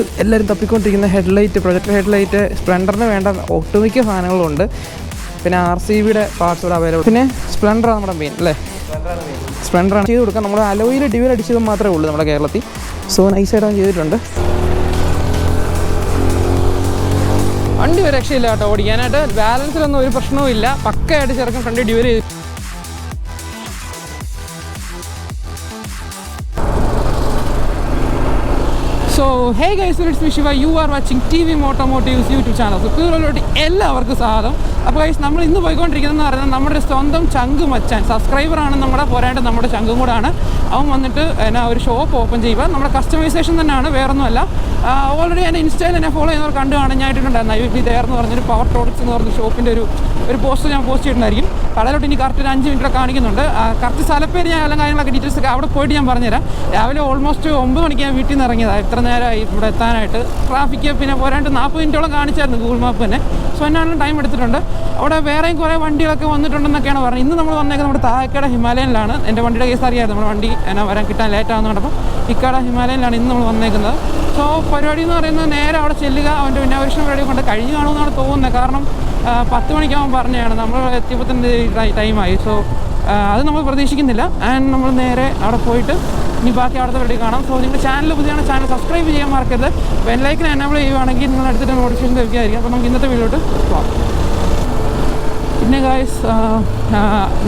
എല്ലാവരും തപ്പിക്കൊണ്ടിരിക്കുന്ന headlight, projector headlight, സ്പ്ലെൻഡറിന് വേണ്ട ഒട്ടുമിക്ക സാധനങ്ങളുണ്ട്. പിന്നെ RCBയുടെ പാർട്സ് ഇവിടെ അവൈലബിൾ. പിന്നെ സ്പ്ലെൻഡറാണ് നമ്മുടെ മെയിൻ അല്ലേ, സ്പ്ലെൻഡറാണ് ചെയ്ത് കൊടുക്കാം. നമ്മൾ അലോയിൽ ഡിവൈൽ അടിച്ചത് മാത്രമേ ഉള്ളൂ നമ്മുടെ കേരളത്തിൽ. സോ നൈസായിട്ട് അവൻ ചെയ്തിട്ടുണ്ട്. വണ്ടി ഒരു രക്ഷയില്ല കേട്ടോ ഓടിക്കാനായിട്ട്. ബാലൻസിലൊന്നും ഒരു പ്രശ്നവും ഇല്ല. പക്കയായിട്ട് ചെറുക്കൻ ഫ്രണ്ട് ഡിവൈൽ ചെയ്ത്. So hey guys, it's me Shiva. You are watching TV Motomotives YouTube channel. So കൂടുതലോട്ട് എല്ലാവർക്കും സ്വാഗതം. അപ്പോൾ ഗൈസ് നമ്മൾ ഇന്ന് പോയിക്കൊണ്ടിരിക്കുന്നതെന്ന് പറയുന്നത് നമ്മുടെ സ്വന്തം ചങ്ക് മച്ചാൻ, സബ്സ്ക്രൈബറാണ് നമ്മുടെ, പോരാണ്ട് നമ്മുടെ ചങ്കും കൂടാണ്. അവൻ വന്നിട്ട് എന്നാ ഒരു ഷോപ്പ് ഓപ്പൺ ചെയ്യുക. നമ്മുടെ കസ്റ്റമൈസേഷൻ തന്നെയാണ്, വേറൊന്നുമല്ല. ഓൾറെഡി എൻ്റെ ഇൻസ്റ്റയിൽ എന്നെ ഫോളോ ചെയ്യുന്നവർ കണ്ടു കാണാൻ ഞാനിട്ടുണ്ടായിരുന്നു. ഐ വിൽ ബി ദെയർ എന്ന് പറഞ്ഞൊരു പവർ ട്രോണിക്സ് എന്ന് പറഞ്ഞ ഷോപ്പിൻ്റെ ഒരു പോസ്റ്റ് ഞാൻ പോസ്റ്റ് ചെയ്തിട്ടുണ്ടായിരിക്കും. കടയിലോട്ട് ഇനി കറക്റ്റ് ഒരു 5 മിനിറ്റ് കാണിക്കുന്നുണ്ട്. കറക്റ്റ് സ്ഥലപ്പേര് ഞാൻ എല്ലാ കാര്യങ്ങളൊക്കെ ഡീറ്റെയിൽസ് ഒക്കെ അവിടെ പോയിട്ട് ഞാൻ പറഞ്ഞുതരാം. രാവിലെ ഓൾമോസ്റ്റ് 9 മണിക്ക് ഞാൻ വീട്ടിൽ നിന്ന് ഇറങ്ങിയതാണ്. ഇത്ര നേരമായി ഇവിടെ എത്താനായിട്ട്. ട്രാഫിക്ക് പിന്നെ പോരാണ്ട് 40 മിനിറ്റോളം കാണിച്ചായിരുന്നു ഗൂഗിൾ മാപ്പ് തന്നെ. സോ എന്നാലും ടൈം എടുത്തിട്ടുണ്ട്. അവിടെ വേറെയും കുറേ വണ്ടികളൊക്കെ വന്നിട്ടുണ്ടെന്നൊക്കെയാണ് പറഞ്ഞത്. ഇന്ന് നമ്മൾ വന്നേക്കുന്നത് നമ്മുടെ താഴേക്കട ഹിമാലയനിലാണ്. എൻ്റെ വണ്ടിയുടെ കേസ് അറിയാതെ നമ്മുടെ വണ്ടി എന്നാ വരാൻ കിട്ടാൻ ലേറ്റാകുന്ന കണ്ടപ്പോൾ ഇക്കട ഹിമാലയനിലാണ് ഇന്ന് നമ്മൾ വന്നേക്കുന്നത്. സോ പരിപാടി എന്ന് പറയുന്നത് നേരെ അവിടെ ചെല്ലുക, അവൻ്റെ ഇന്നോവേഷൻ പരിപാടി കൊണ്ട് കഴിഞ്ഞ് കാണുമെന്നാണ് തോന്നുന്നത്. കാരണം 10 മണിക്കാവുമ്പോൾ പറഞ്ഞതാണ്, നമ്മൾ എത്തിയപ്പോൾ തന്നെ ടൈമായി. സോ അത് നമ്മൾ പ്രതീക്ഷിക്കുന്നില്ല. ആൻഡ് നമ്മൾ നേരെ അവിടെ പോയിട്ട് ഇനി ബാക്കി അവിടുത്തെ പരിപാടി കാണാം. സോ നിങ്ങളുടെ ചാനൽ പുതിയാണ്, ചാനൽ സബ്സ്ക്രൈബ് ചെയ്യാൻ മറക്കരുത്. ബെല്ലൈക്കൻ എനേബിൾ ചെയ്യുവാണെങ്കിൽ നിങ്ങൾ എടുത്തിട്ട് നോട്ടിഫിക്കേഷൻ ലഭിക്കുകയായിരിക്കും. അപ്പോൾ നമുക്ക് ഇന്നത്തെ വീഡിയോട്ട് പോകാം. പിന്നെ ഗായ്സ്,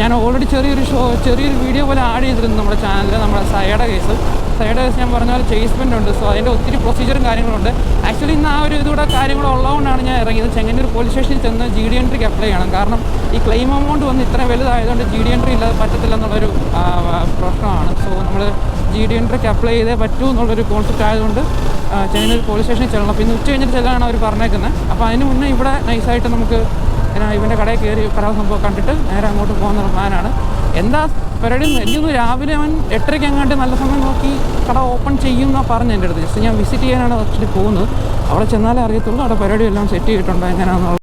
ഞാൻ ഓൾറെഡി ചെറിയൊരു വീഡിയോ പോലെ ആഡ് ചെയ്തിരുന്നു നമ്മുടെ ചാനലിൽ. നമ്മുടെ സൈഡ് കേസ് ഞാൻ പറഞ്ഞ പോലെ ചേസ്മെൻ്റ് ഉണ്ട്. സോ അതിൻ്റെ ഒത്തിരി പ്രൊസീജിയറും കാര്യങ്ങളുണ്ട്. ആക്ച്വലി ഇന്ന് ആ ഒരു ഇതുകൂടെ കാര്യങ്ങളുള്ളതുകൊണ്ടാണ് ഞാൻ ഇറങ്ങിയത്. ചെങ്ങന്നൂർ പോലീസ് സ്റ്റേഷനിൽ ചെന്ന് GD എൻട്രിക്ക് അപ്ലൈ ചെയ്യണം. കാരണം ഈ ക്ലെയിം എമൗണ്ട് വന്ന് ഇത്ര വലുതായതുകൊണ്ട് GD എൻട്രി ഇല്ലാതെ പറ്റത്തില്ല എന്നുള്ളൊരു പ്രശ്നമാണ്. സോ നമ്മൾ GD എൻട്രിക്ക് അപ്ലൈ ചെയ്തേ പറ്റൂ എന്നുള്ളൊരു കോൺസെപ്റ്റ് ആയതുകൊണ്ട് ചെങ്ങന്നൂർ പോലീസ് സ്റ്റേഷനിൽ ചെല്ലണം. അപ്പോൾ ഇന്ന് ഉച്ച കഴിഞ്ഞിട്ട് ചെല്ലാനാണ് അവർ പറഞ്ഞേക്കുന്നത്. അപ്പോൾ അതിന് മുന്നേ ഇവിടെ നൈസായിട്ട് നമുക്ക് ഇവൻ്റെ കടയിൽ കയറി പല സംഭവം കണ്ടിട്ട് നേരെ അങ്ങോട്ട് പോകുന്ന പ്ലാനാണ്. എന്താ പരിപാടി? എനിക്കൊന്ന് രാവിലെ അവൻ 8:30 അങ്ങാണ്ട് നല്ല സമയം നോക്കി കട ഓപ്പൺ ചെയ്യും എന്നാണ് പറഞ്ഞത് എൻ്റെ അടുത്ത്. ജസ്റ്റ് ഞാൻ വിസിറ്റ് ചെയ്യാനാണ് ആക്ച്വലി പോകുന്നത്. അവിടെ ചെന്നാലേ അറിയത്തുള്ളൂ അവിടെ പരിപാടി എല്ലാം സെറ്റ് ചെയ്തിട്ടുണ്ടോ എങ്ങനെയാണെന്നുള്ളത്.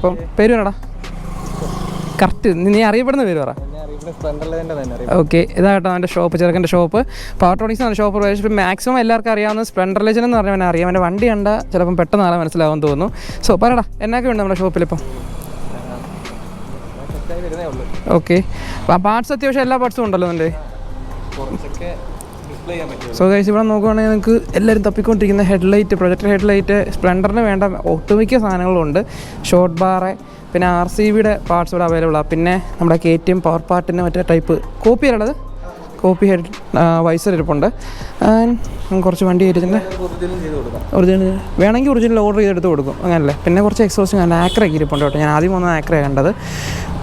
അപ്പം പേര് പറടാ, കറക്റ്റ് നീ അറിയപ്പെടുന്ന പേര് പറ. ഓക്കെ, ഇതാകട്ടോ അവൻ്റെ ഷോപ്പ്, ചെറുക്കൻ്റെ ഷോപ്പ്. പവർ ട്രോണിക്സ് ആണ് ഷോപ്പ്. ഇപ്പം മാക്സിമം എല്ലാവർക്കും അറിയാവുന്ന സ്പ്ലെൻഡർ ലെജൻഡ് എന്ന് പറഞ്ഞാൽ അറിയാം. അവൻ്റെ വണ്ടി കണ്ട ചിലപ്പം പെട്ടെന്ന് ആളെ മനസ്സിലാവുമെന്ന് തോന്നുന്നു. സോ പറടാ, എന്നൊക്കെ ഉണ്ട് നമ്മുടെ ഷോപ്പിലിപ്പം? ഓക്കെ, പാർട്സ് അത്യാവശ്യം എല്ലാ പാർട്സും ഉണ്ടല്ലോ എൻ്റെ. സോ ഗൈസ്, ഇവിടെ നോക്കുവാണെങ്കിൽ നിങ്ങൾക്ക് എല്ലാവരും തപ്പിക്കൊണ്ടിരിക്കുന്ന ഹെഡ്ലൈറ്റ്, പ്രൊജക്ടർ ഹെഡ്ലൈറ്റ്, സ്പ്ലെൻഡറിന് വേണ്ട ഒട്ടുമിക്ക സാധനങ്ങളുണ്ട്. ഷോർട്ട് ബാറ്, പിന്നെ RCBയുടെ പാർട്സ് ഇവിടെ അവൈലബിൾ ആണ്. പിന്നെ നമ്മുടെ KTM പവർ പാർട്ടിൻ്റെ മറ്റേ ടൈപ്പ് കോപ്പി അല്ലത് കോപ്പി ഹെഡ് വൈസർ ഇരിപ്പുണ്ട്. കുറച്ച് വണ്ടി കയറ്റിൻ്റെ ഒറിജിനൽ വേണമെങ്കിൽ ഒറിജിനൽ ഓർഡർ ചെയ്തെടുത്ത് കൊടുക്കും, അങ്ങനല്ലേ. പിന്നെ കുറച്ച് എക്സോസ്റ്റ് ഞാൻ ആക്രയൊക്കെ ഇരിപ്പുണ്ട് കേട്ടോ. ഞാൻ ആദ്യം വന്ന ആക്രയാണ് കണ്ടത്.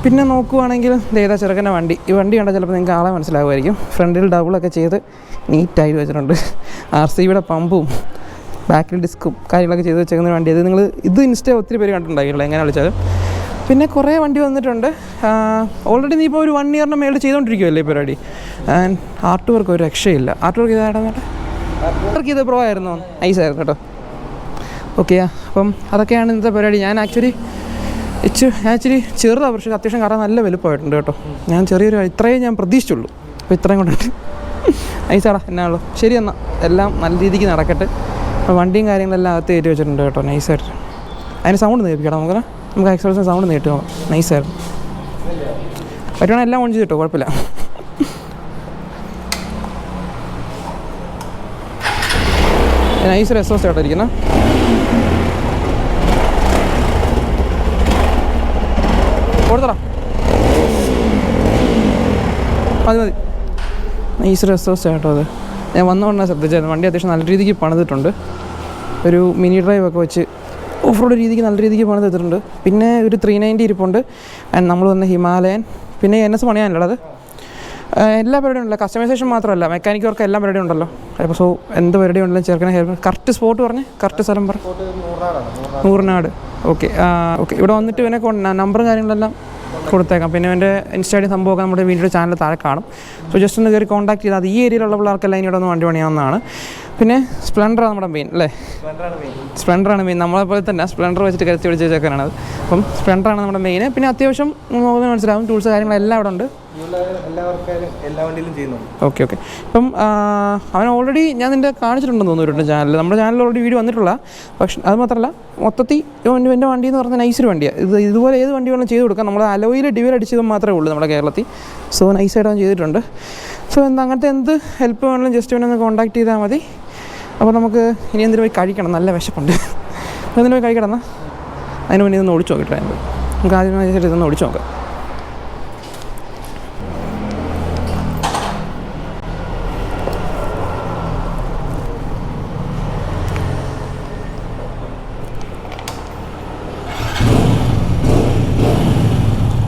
പിന്നെ നോക്കുവാണെങ്കിൽ ഏതാ ചെറുക്കൻ്റെ വണ്ടി. ഈ വണ്ടി കണ്ടാൽ ചിലപ്പോൾ നിങ്ങൾക്ക് ആളെ മനസ്സിലാവുമായിരിക്കും. ഫ്രണ്ടിൽ ഡബിളൊക്കെ ചെയ്ത് നീറ്റായിട്ട് വെച്ചിട്ടുണ്ട്. RCBയുടെ പമ്പും ബാക്കിൽ ഡിസ്കും കാര്യങ്ങളൊക്കെ ചെയ്ത് വെച്ചേക്കുന്ന വണ്ടി. അത് നിങ്ങൾ ഇത് ഒത്തിരി പേര് കണ്ടിട്ടുണ്ടായില്ല എങ്ങനെ വിളിച്ചാലും. പിന്നെ കുറേ വണ്ടി വന്നിട്ടുണ്ട്. ഓൾറെഡി നീ ഇപ്പോൾ ഒരു 1 ഇയറിന് മേളിൽ ചെയ്തുകൊണ്ടിരിക്കുമല്ലേ ഈ പരിപാടി. ആൻഡ് ആർട്ട് വർക്ക് ഒരു രക്ഷയില്ല. ആർട്ട് വർക്ക് ചെയ്തായിരുന്നു വർക്ക് ചെയ്ത് പ്രോ ആയിരുന്നു, നൈസായിരുന്നു കേട്ടോ. ഓക്കെ, അപ്പം അതൊക്കെയാണ് ഇന്നത്തെ പരിപാടി. ഞാൻ ഇച്ചിരി ചെറുതാണ്, പക്ഷേ അത്യാവശ്യം കാരണം നല്ല വലുപ്പമായിട്ടുണ്ട് കേട്ടോ. ഞാൻ ഇത്രയും ഞാൻ പ്രതീക്ഷിച്ചുള്ളൂ. അപ്പോൾ ഇത്രയും കൊണ്ടിട്ട് നൈസാടാ എന്നാണല്ലോ. ശരി എന്നാൽ എല്ലാം നല്ല രീതിക്ക് നടക്കട്ടെ. അപ്പോൾ വണ്ടിയും കാര്യങ്ങളെല്ലാം അകത്ത് കയറ്റി വെച്ചിട്ടുണ്ട് കേട്ടോ, നൈസായിട്ട്. അതിന് സൗണ്ട് നേടിക്കണം നമുക്ക് എക്സോസിന് സൗണ്ട് നേട്ടുക, നൈസായിരുന്നു. പറ്റുവാണെങ്കിൽ എല്ലാം ഓൺ ചെയ്ത് കിട്ടോ, കുഴപ്പമില്ല. നൈസ് എക്സോസ്റ്റ് കേട്ടോ ഇരിക്കുന്നത്. കൊടുത്തടാ, മതി. നൈസ് എക്സോസ്റ്റ് കേട്ടോ അത്. ഞാൻ വന്നുകൊണ്ടാണ് ശ്രദ്ധിച്ചായിരുന്നു. വണ്ടി അത്യാവശ്യം നല്ല രീതിക്ക് പണിതിട്ടുണ്ട്. ഒരു മിനി ഡ്രൈവൊക്കെ വെച്ച് ഓഫ് റോഡ് രീതിക്ക് നല്ല രീതിക്ക് പണിതിട്ടുണ്ട്. പിന്നെ ഒരു 390 ഇരിപ്പുണ്ട്. ആൻഡ് നമ്മൾ വന്ന ഹിമാലയൻ. പിന്നെ NS പണിയാനുള്ളത് എല്ലാ പരിപാടിയും ഉണ്ടല്ലോ. കസ്റ്റമൈസേഷൻ മാത്രമല്ല, മെക്കാനിക് വർക്ക് എല്ലാ പരിപാടിയും ഉണ്ടല്ലോ. അപ്പോൾ സോ എന്ത് പരിപാടി ഉണ്ടല്ലോ ചേർക്കണേ. കറക്റ്റ് സ്പോട്ട് പറഞ്ഞ് കറക്റ്റ് സ്ഥലം പറഞ്ഞു. നൂറിനാട്. ഓക്കെ. ഇവിടെ വന്നിട്ട് ഇവനെ നമ്പറും കാര്യങ്ങളെല്ലാം കൊടുത്തേക്കാം. പിന്നെ എൻ്റെ ഇൻസ്റ്റാഗ്രാം സംഭവമൊക്കെ നമ്മുടെ വീഡിയോയുടെ ചാനൽ താഴെ കാണും. സോ ജസ്റ്റ് ഒന്ന് കയറി കോൺടാക്ട് ചെയ്താൽ അത് ഈ ഏരിയയിലുള്ള പിള്ളേർക്കെല്ലാം ഇനി ഇവിടെ ഒന്ന് വണ്ടി പണിയാവുന്നതാണ്. പിന്നെ സ്പ്ലെൻഡറാണ് നമ്മുടെ മെയിൻ അല്ലേ. സ്പ്ലെൻഡറാണ് മെയിൻ. നമ്മളെപ്പോലെ തന്നെ സ്പ്ലെൻഡർ വെച്ചിട്ട് കരുത്തി പിടിച്ച് വെച്ചേക്കാനാണ്. അപ്പം സ്പ്ലെൻഡറാണ് നമ്മുടെ മെയിൻ. പിന്നെ അത്യാവശ്യം നോക്കുന്നത് മനസ്സിലാവും, ടൂൾസ് കാര്യങ്ങളെല്ലാം അവിടെ ഉണ്ട്. ഓക്കെ. ഇപ്പം അവൻ ഓൾറെഡി ഞാൻ നിൻ്റെ കാണിച്ചിട്ടുണ്ടെന്ന് തോന്നുന്നു ചാനൽ. നമ്മുടെ ചാനലിൽ ഓൾറെഡി വീഡിയോ വന്നിട്ടുള്ള. പക്ഷെ അത് മാത്രമല്ല, മൊത്തത്തിൽ എൻ്റെ വണ്ടി എന്ന് പറഞ്ഞാൽ നൈസൊരു വണ്ടിയാണ്. ഇതുപോലെ ഏത് വണ്ടി വേണം ചെയ്ത് കൊടുക്കാം. നമ്മൾ അലോയിൽ ഡിവൈഡ് അടിച്ചത് മാത്രമേ ഉള്ളൂ നമ്മുടെ കേരളത്തിൽ. സോ നൈസായിട്ട് അവൻ ചെയ്തിട്ടുണ്ട്. സോ അങ്ങനത്തെ എന്ത് ഹെൽപ്പ് വേണമെങ്കിലും ജസ്റ്റ് അവനൊന്ന് കോൺടാക്ട് ചെയ്താൽ മതി. അപ്പോൾ നമുക്ക് ഇനി എന്തിനു പോയി കഴിക്കണം, നല്ല വിശപ്പുണ്ട്. എന്തിനു പോയി കഴിക്കണം എന്നാൽ അതിന് മുന്നേ ഇതൊന്ന് ഓടിച്ചു നോക്കിയിട്ട് നമുക്ക് ആദ്യമായി ഇതൊന്ന് ഓടിച്ചു നോക്കാം.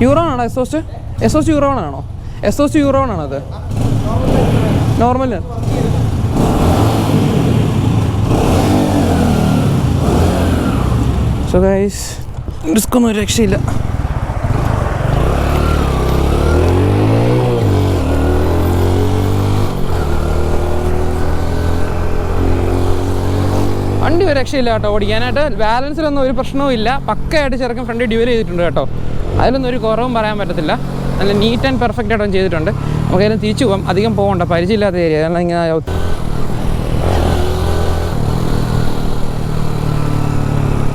യൂറോൺ ആണോ എക്സോസ്റ്റ് യൂറോൺ ആണോ? എക്സോസ്റ്റ് യൂറോൺ ആണോ അത്? നോർമൽ. സോ ഗൈസ്, റിസ്ക്കൊന്നും ഒരു രക്ഷയില്ല. വണ്ടി ഒരു രക്ഷയില്ല കേട്ടോ ഓടിക്കാനായിട്ട്. ബാലൻസിലൊന്നും ഒരു പ്രശ്നവും ഇല്ല. പക്കയായിട്ട് ചെറുക്കൻ ഫ്രണ്ട് ഡ്യുവൽ ചെയ്തിട്ടുണ്ട് കേട്ടോ. അതിലൊന്നും ഒരു കുറവും പറയാൻ പറ്റത്തില്ല. നല്ല നീറ്റ് ആൻഡ് പെർഫെക്റ്റ് ആയിട്ട് ചെയ്തിട്ടുണ്ട്. നമുക്കതിലും തിരിച്ചു പോകാം, അധികം പോകണ്ട, പരിചയമില്ലാത്ത ഏരിയ. കാരണം ഇങ്ങനെ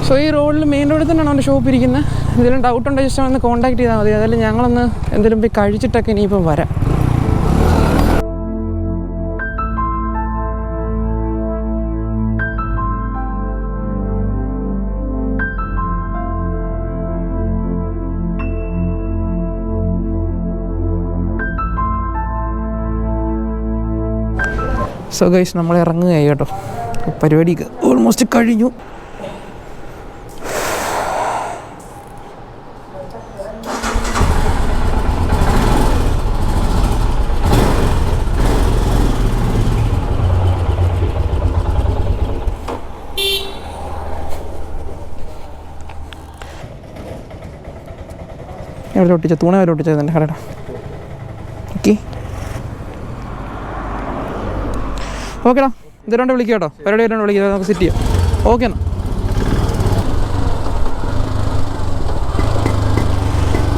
സോ ഈ റോഡിൽ മെയിൻ റോഡിൽ തന്നെയാണ് അവൻ്റെ ഷോപ്പ് ഇരിക്കുന്നത്. എന്തെങ്കിലും ഡൗട്ട് ഉണ്ടെങ്കിൽ ജസ്റ്റ് ഒന്ന് കോൺടാക്ട് ചെയ്താൽ മതി. അതായത് ഞങ്ങളൊന്ന് എന്തെങ്കിലും പോയി കഴിച്ചിട്ടൊക്കെ ഇനിയിപ്പം വരാം. സോ ഗൈസ്, നമ്മൾ ഇറങ്ങുകയായി കേട്ടോ. പരിപാടി ഓൾമോസ്റ്റ് കഴിഞ്ഞു. എവിടെ ഒട്ടിച്ച തൂണ വരെ ഒട്ടിച്ചത് എൻ്റെ കടയുടെ. ഓക്കേടാ, ഇതിലോണ്ട് വിളിക്കുക കേട്ടോ. പരിപാടി ആയിട്ടുണ്ട് വിളിക്കുക, നമുക്ക് സെറ്റ് ചെയ്യാം. ഓക്കെ എന്നാൽ.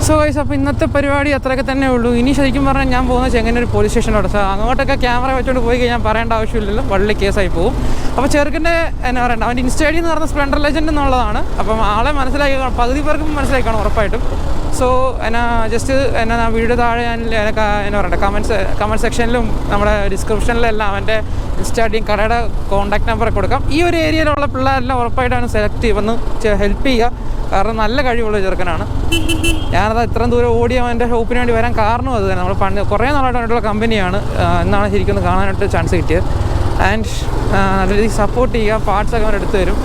സോ ഗൈസ്, അപ്പോൾ ഇന്നത്തെ പരിപാടി അത്രയൊക്കെ തന്നെ ഉള്ളൂ. ഇനി ശരിക്കും പറഞ്ഞാൽ ഞാൻ പോകുന്നത് ചെങ്ങന്നൂർ പോലീസ് സ്റ്റേഷനിലോട്ട്. സോ അങ്ങോട്ടൊക്കെ ക്യാമറ വെച്ചുകൊണ്ട് പോയി കഴിഞ്ഞാൽ പറയേണ്ട ആവശ്യമില്ലല്ലോ, വള്ളി കേസായി പോകും. അപ്പോൾ ചെറുക്കൻ്റെ എന്നാ പറയണ്ട, അവൻ്റെ ഇൻസ്റ്റാഡി എന്ന് പറഞ്ഞ സ്പ്ലെൻഡർ ലെജൻഡ് എന്നുള്ളതാണ്. അപ്പം ആളെ മനസ്സിലാക്കി, പകുതി പേർക്കും മനസ്സിലാക്കണം ഉറപ്പായിട്ടും. സോ ജസ്റ്റ് വീഡിയോ താഴെ ഞാൻ എന്നാ പറയണ്ട കമൻറ്റ് സെക്ഷനിലും നമ്മുടെ ഡിസ്ക്രിപ്ഷനിലെല്ലാം അവൻ്റെ ഇൻസ്റ്റാഡിയും കടയുടെ കോൺടാക്ട് നമ്പറൊക്കെ കൊടുക്കാം. ഈ ഒരു ഏരിയയിലുള്ള പിള്ളേരെല്ലാം ഉറപ്പായിട്ടാണ് സെലക്ട് വന്ന് ഹെൽപ്പ് ചെയ്യുക. കാരണം നല്ല കഴിവുള്ള ചെറുക്കനാണ്. ഞാനത് ഇത്രയും ദൂരം ഓടിയ എൻ്റെ ഷോപ്പിന് വേണ്ടി വരാൻ കാരണം അത് തന്നെ. നമ്മൾ കുറേ നാളായിട്ടുള്ള കമ്പനിയാണ്. എന്നാണ് ശരിക്കും ഒന്ന് കാണാനായിട്ട് ചാൻസ് കിട്ടിയത്. ആൻഡ് നല്ല രീതിയിൽ സപ്പോർട്ട് ചെയ്യുക, പാർട്സൊക്കെ അവർ എടുത്തു തരും.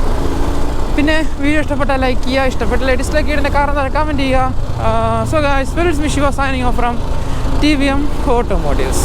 പിന്നെ വീഡിയോ ഇഷ്ടപ്പെട്ടാൽ ലൈക്ക് ചെയ്യുക, ഇഷ്ടപ്പെട്ടില്ല ഡിസ്ലൈക്ക് ചെയ്യേണ്ട കാരണം കമൻറ്റ് ചെയ്യുക. So guys, it's me Shiva signing off from TVM Automotives.